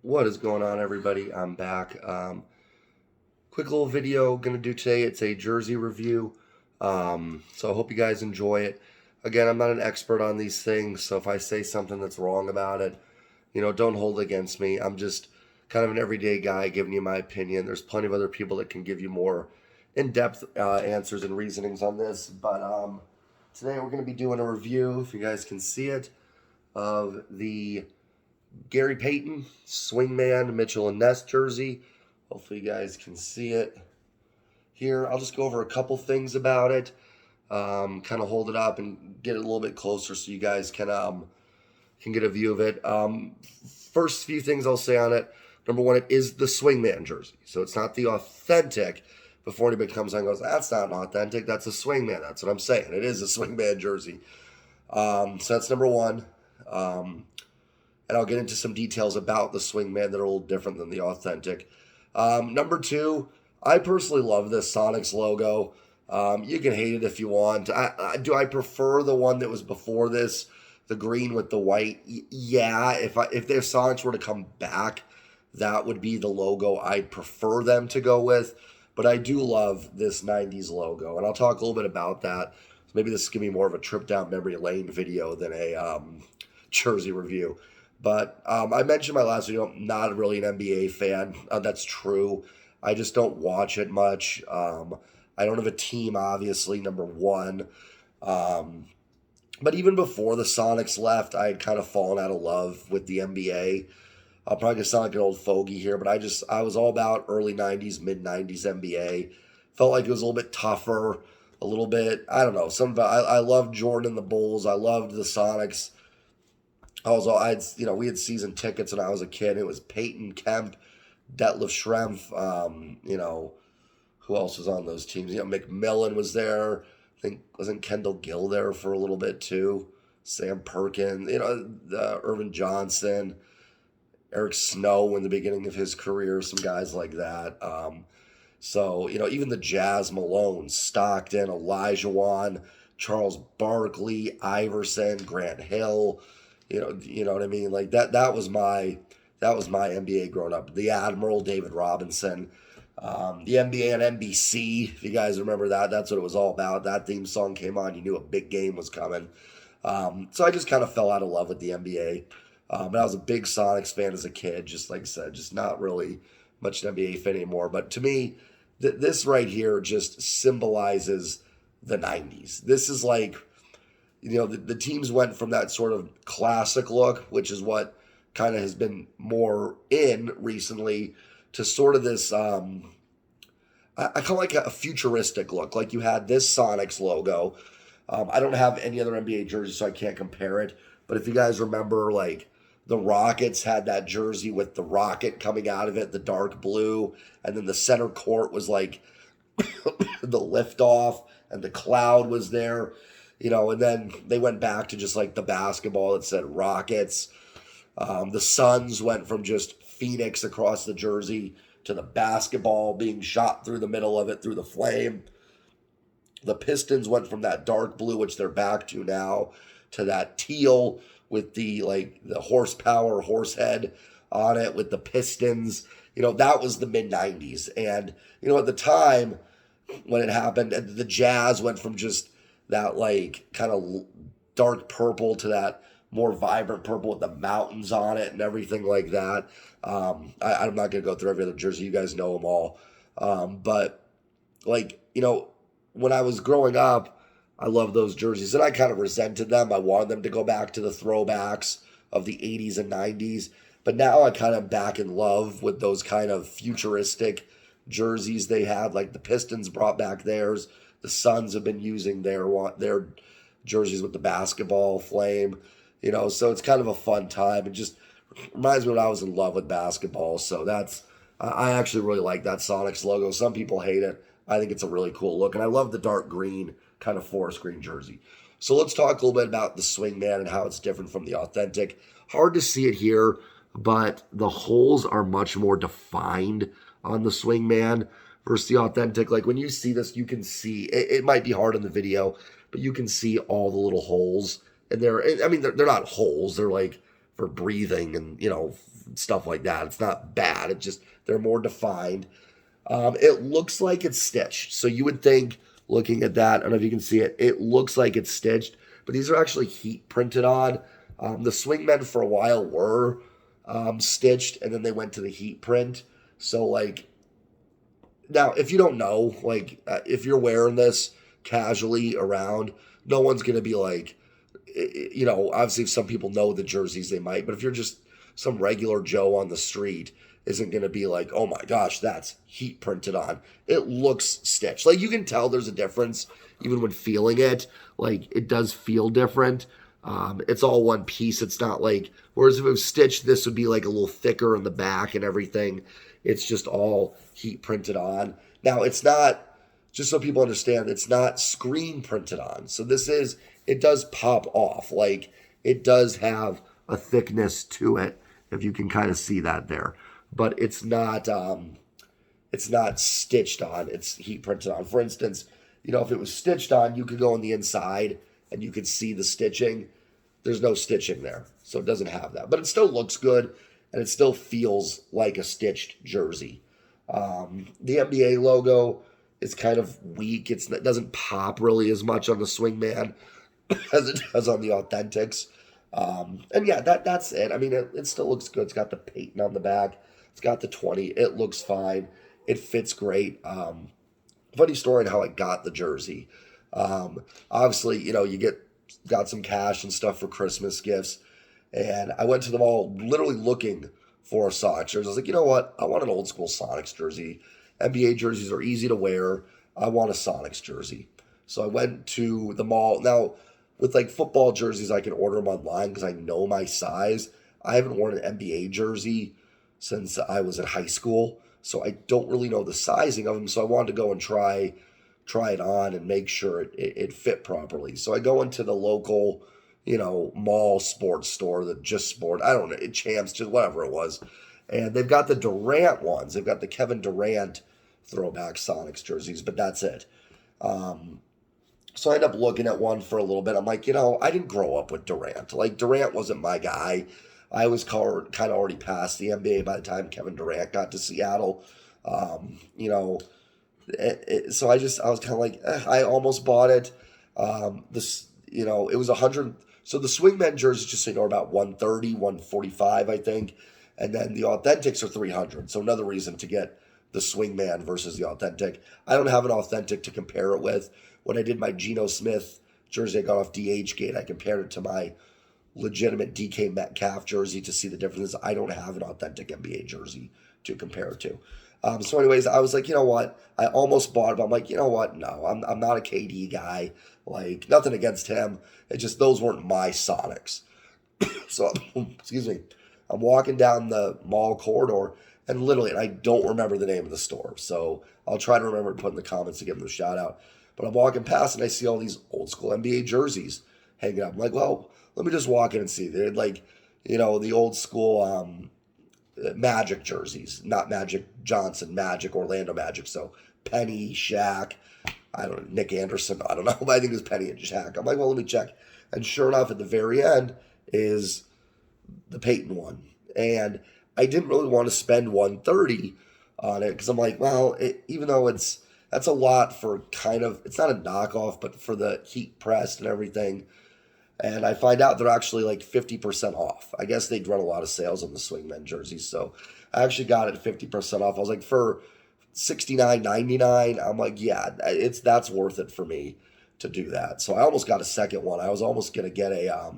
What is going on, everybody? I'm back. Quick little video gonna do today. It's a jersey review. So I hope you guys enjoy it. Again, I'm not an expert on these things, so if I say something that's wrong about it, don't hold it against me. I'm just kind of an everyday guy giving you my opinion. There's plenty of other people that can give you more in-depth answers and reasonings on this. But today we're gonna be doing a review, if you guys can see it, of the Gary Payton swingman Mitchell Ness jersey. Hopefully you guys can see it here. I'll just go over a couple things about it, kind of hold it up and get it a little bit closer so you guys can get a view of it. First few things I'll say on it. Number one, it is the swingman jersey, so it's not the authentic. Before anybody comes on and goes, that's not an authentic, that's a swingman. That's what I'm saying. It is a swingman jersey. So that's number one. And I'll get into some details about the swingman that are a little different than the authentic. Number two, I personally love this Sonics logo. You can hate it if you want. Do I prefer the one that was before this, the green with the white? Yeah, if their Sonics were to come back, that would be the logo I'd prefer them to go with. But I do love this 90s logo, and I'll talk a little bit about that. So maybe this is going to be more of a trip down memory lane video than a jersey review. But I mentioned in my last video, I'm not really an NBA fan. That's true. I just don't watch it much. I don't have a team, obviously, number one. But even before the Sonics left, I had kind of fallen out of love with the NBA. I'll probably gonna sound like an old fogey here, but I was all about early 90s, mid 90s NBA. Felt like it was a little bit tougher, a little bit, I don't know. I loved Jordan and the Bulls. I loved the Sonics. We had season tickets when I was a kid. It was Peyton, Kemp, Detlef Schrempf. Who else was on those teams? McMillan was there. I think wasn't Kendall Gill there for a little bit too. Sam Perkins. Irvin Johnson, Eric Snow in the beginning of his career. Some guys like that. Even the Jazz, Malone, Stockton, Elijah Wan, Charles Barkley, Iverson, Grant Hill. You know what I mean? Like that was my NBA growing up. The Admiral, David Robinson, the NBA and NBC. If you guys remember that, that's what it was all about. That theme song came on, you knew a big game was coming. So I just kind of fell out of love with the NBA. But I was a big Sonics fan as a kid. Just like I said, just not really much an NBA fan anymore. But to me, this right here just symbolizes the '90s. This is like, the teams went from that sort of classic look, which is what kind of has been more in recently, to sort of this, I call it like a futuristic look. Like you had this Sonics logo. I don't have any other NBA jersey, so I can't compare it. But if you guys remember, like the Rockets had that jersey with the rocket coming out of it, the dark blue, and then the center court was like the liftoff, and the cloud was there. And then they went back to just like the basketball that said Rockets. The Suns went from just Phoenix across the jersey to the basketball being shot through the middle of it through the flame. The Pistons went from that dark blue, which they're back to now, to that teal with the horsepower horse head on it with the Pistons. That was the mid 90s. And, at the time when it happened, the Jazz went from just that like kind of dark purple to that more vibrant purple with the mountains on it and everything like that. I'm not going to go through every other jersey. You guys know them all. But when I was growing up, I loved those jerseys and I kind of resented them. I wanted them to go back to the throwbacks of the 80s and 90s. But now I kind of back in love with those kind of futuristic jerseys they had. Like the Pistons brought back theirs. The Suns have been using their jerseys with the basketball flame, so it's kind of a fun time. It just reminds me when I was in love with basketball. So I actually really like that Sonics logo. Some people hate it. I think it's a really cool look. And I love the dark green, kind of forest green jersey. So let's talk a little bit about the swingman and how it's different from the authentic. Hard to see it here, but the holes are much more defined on the swingman versus the authentic. Like when you see this, you can see, it might be hard in the video, but you can see all the little holes. And they're not holes. They're like for breathing and, stuff like that. It's not bad. It just, they're more defined. It looks like it's stitched. So you would think, looking at that, I don't know if you can see it, it looks like it's stitched, but these are actually heat printed on. The swingmen for a while were stitched, and then they went to the heat print. So, like, now, if you don't know, like, if you're wearing this casually around, no one's going to be like, obviously if some people know the jerseys, they might, but if you're just some regular Joe on the street, isn't going to be like, oh my gosh, that's heat printed on. It looks stitched. Like, you can tell there's a difference even when feeling it. Like, it does feel different. It's all one piece. It's not like, whereas if it was stitched, this would be like a little thicker in the back and everything. It's just all heat printed on. Now, it's not, just so people understand, it's not screen printed on. So it does pop off. Like, it does have a thickness to it, if you can kind of see that there. But it's not stitched on. It's heat printed on. For instance, if it was stitched on, you could go on the inside and you could see the stitching. There's no stitching there, so it doesn't have that. But it still looks good, and it still feels like a stitched jersey. The NBA logo is kind of weak. It doesn't pop really as much on the swingman as it does on the Authentics. And yeah, that's it. I mean, it still looks good. It's got the Peyton on the back. It's got the 20. It looks fine. It fits great. Funny story on how I got the jersey. Obviously, you got some cash and stuff for Christmas gifts. And I went to the mall literally looking for a Sonics jersey. I was like, you know what? I want an old school Sonics jersey. NBA jerseys are easy to wear. I want a Sonics jersey. So I went to the mall. Now, with like football jerseys, I can order them online because I know my size. I haven't worn an NBA jersey since I was in high school, so I don't really know the sizing of them. So I wanted to go and try it on and make sure it fit properly. So I go into the local, mall sports store, the Just Sport, I don't know, Champs, just whatever it was. And they've got the Durant ones. They've got the Kevin Durant throwback Sonics jerseys, but that's it. So I end up looking at one for a little bit. I'm like, I didn't grow up with Durant. Like, Durant wasn't my guy. I was kind of already past the NBA by the time Kevin Durant got to Seattle. So I was kind of like, I almost bought it. It was 100. So the swingman jerseys, just so you know, are about 130, 145, I think. And then the Authentics are 300. So another reason to get the swingman versus the Authentic. I don't have an Authentic to compare it with. When I did my Geno Smith jersey I got off DHgate, I compared it to my legitimate DK Metcalf jersey to see the differences. I don't have an authentic NBA jersey to compare it to. So anyways, I was like, you know what? I almost bought it, but I'm like, you know what? No, I'm not a KD guy. Like, nothing against him. It's just those weren't my Sonics. So, excuse me. I'm walking down the mall corridor, and literally, and I don't remember the name of the store. So I'll try to remember to put in the comments to give them a shout out. But I'm walking past, and I see all these old school NBA jerseys hanging up. I'm like, well, let me just walk in and see. They're like, the old school Magic jerseys, not Magic Johnson, Magic, Orlando Magic. So Penny, Shaq, I don't know, Nick Anderson, I don't know, but I think it was Penny and Shaq. I'm like, well, let me check. And sure enough, at the very end is the Peyton one. And I didn't really want to spend $130 on it because I'm like, well, even though that's a lot for kind of, it's not a knockoff, but for the heat pressed and everything. And I find out they're actually like 50% off. I guess they'd run a lot of sales on the swingmen jerseys. So I actually got it 50% off. I was like, for $69.99, I'm like, yeah, that's worth it for me to do that. So I almost got a second one. I was almost going to get a,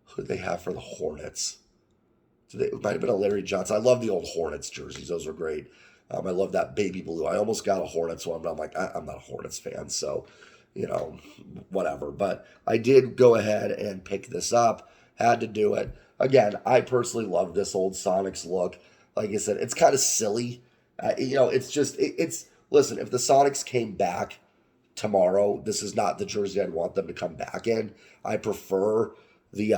who did they have for the Hornets? It might have been a Larry Johnson. I love the old Hornets jerseys. Those were great. I love that baby blue. I almost got a Hornets one, but I'm like, I'm not a Hornets fan. So, whatever. But I did go ahead and pick this up. Had to do it. Again, I personally love this old Sonics look. Like I said, it's kind of silly. It's just, listen, if the Sonics came back tomorrow, this is not the jersey I'd want them to come back in. I prefer the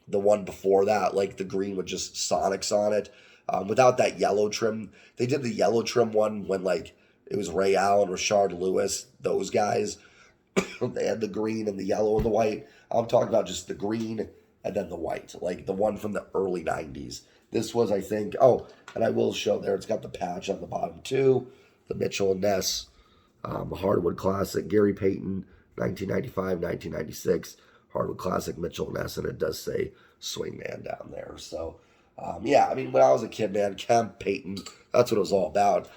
one before that, like the green with just Sonics on it, without that yellow trim. They did the yellow trim one when like it was Ray Allen, Rashard Lewis, those guys. They had the green and the yellow and the white. I'm talking about just the green and then the white, like the one from the early 90s. This was, I think, oh, and I will show there, it's got the patch on the bottom too, the Mitchell and Ness Hardwood Classic, Gary Payton, 1995, 1996, Hardwood Classic, Mitchell and Ness, and it does say Swingman down there. So, yeah, I mean, when I was a kid, man, Kemp, Payton, that's what it was all about.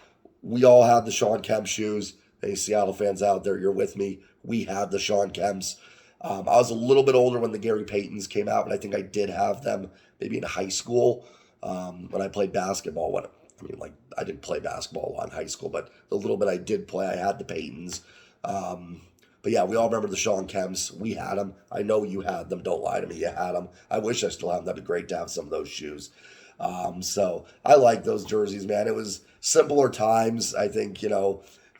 We all had the Sean Kemp shoes. Any Seattle fans out there, you're with me. We had the Sean Kemps. I was a little bit older when the Gary Paytons came out, but I think I did have them maybe in high school when I played basketball. I didn't play basketball a lot in high school, but the little bit I did play, I had the Paytons. But yeah, we all remember the Sean Kemps. We had them. I know you had them. Don't lie to me. You had them. I wish I still had them. That'd be great to have some of those shoes. So I like those jerseys, man. It was simpler times. I think,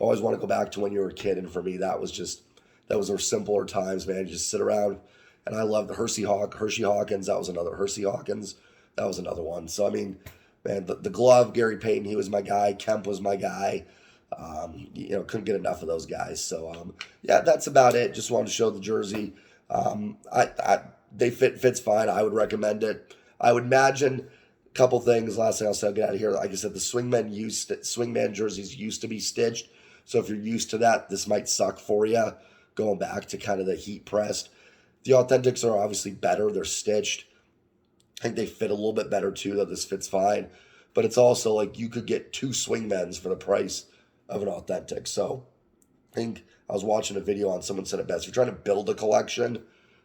always want to go back to when you were a kid. And for me, that was our simpler times, man. You just sit around. And I love the Hershey Hawkins. That was another Hersey Hawkins. That was another one. So, I mean, man, the glove, Gary Payton, he was my guy. Kemp was my guy. Couldn't get enough of those guys. So, yeah, that's about it. Just wanted to show the jersey. They fits fine. I would recommend it. I would imagine a couple things. Last thing I'll say, I'll get out of here. Like I said, the swingman jerseys used to be stitched. So if you're used to that, this might suck for you. Going back to kind of the heat pressed. The Authentics are obviously better. They're stitched. I think they fit a little bit better too, though this fits fine. But it's also like you could get 2 swingmans for the price of an Authentic. So I think I was watching a video on someone said it best. If you're trying to build a collection,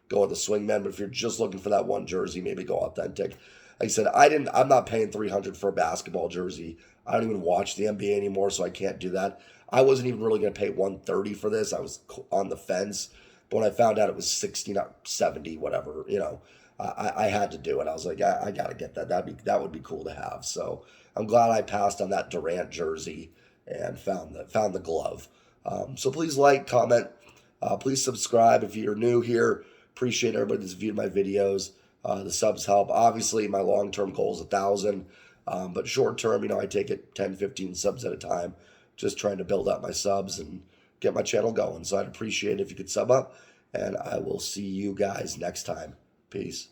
go with the swingman. But if you're just looking for that one jersey, maybe go Authentic. Like I said, I'm not paying $300 for a basketball jersey. I don't even watch the NBA anymore, so I can't do that. I wasn't even really going to pay $130 for this. I was on the fence. But when I found out it was $60, not $70, whatever, I had to do it. I was like, I got to get that. That would be cool to have. So I'm glad I passed on that Durant jersey and found the glove. So please like, comment, please subscribe if you're new here. Appreciate everybody that's viewed my videos. The subs help. Obviously, my long-term goal is 1,000. But short-term, I take it 10, 15 subs at a time. Just trying to build up my subs and get my channel going. So I'd appreciate it if you could sub up. And I will see you guys next time. Peace.